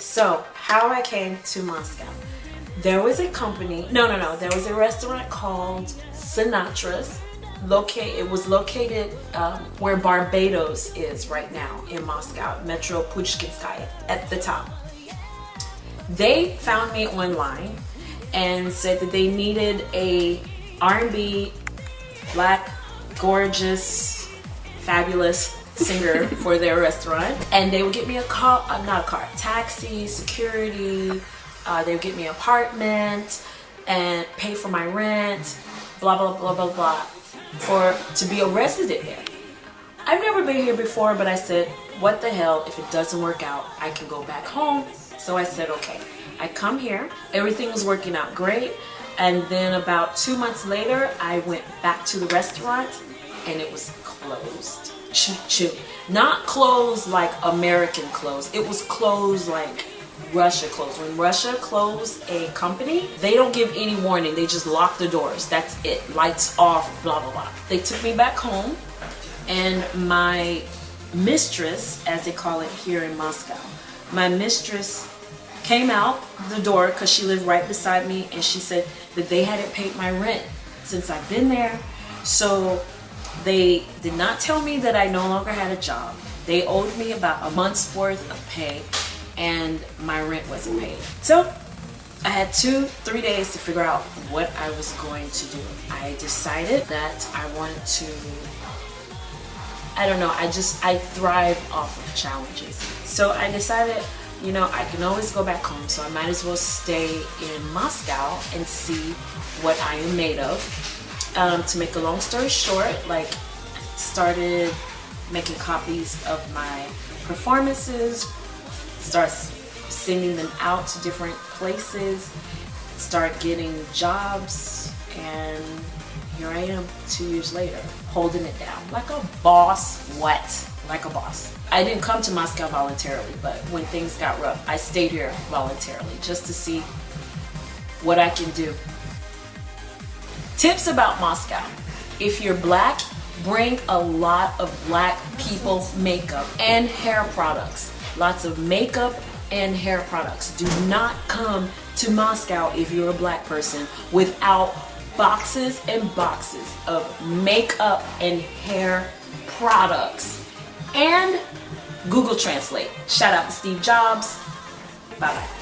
So, how I came to Moscow. There was a company, there was a restaurant called Sinatra's. It was located where Barbados is right now in Moscow, Metro Pushkinskaya at the top. They found me online and said that they needed a R&B, black, gorgeous, fabulous singer for their restaurant, and they would get me taxi, security, they would get me an apartment and pay for my rent, blah blah blah blah blah, to be a resident there. I've never been here before, but I said, what the hell, if it doesn't work out, I can go back home. So I said, okay. I come here, everything was working out great, and then about 2 months later, I went back to the restaurant and it was closed. Not closed like American closed, it was closed like Russia closed. When Russia closed a company, they don't give any warning, they just lock the doors. That's it, lights off, blah blah blah. They took me back home, and my mistress, as they call it here in Moscow, my mistress came out the door because she lived right beside me, and she said that they hadn't paid my rent since I've been there. So they did not tell me that I no longer had a job. They owed me about a month's worth of pay, and my rent wasn't paid. So I had 2-3 days to figure out what I was going to do. I decided that I wanted to, I thrive off of challenges. So I decided, I can always go back home, so I might as well stay in Moscow and see what I am made of. To make a long story short, started making copies of my performances, start sending them out to different places, start getting jobs, and here I am 2 years later, holding it down like a boss. Like a boss. I didn't come to Moscow voluntarily, but when things got rough, I stayed here voluntarily just to see what I can do. Tips about Moscow. If you're black, bring a lot of black people makeup and hair products. Lots of makeup and hair products. Do not come to Moscow if you're a black person without boxes and boxes of makeup and hair products. And Google Translate. Shout out to Steve Jobs. Bye bye.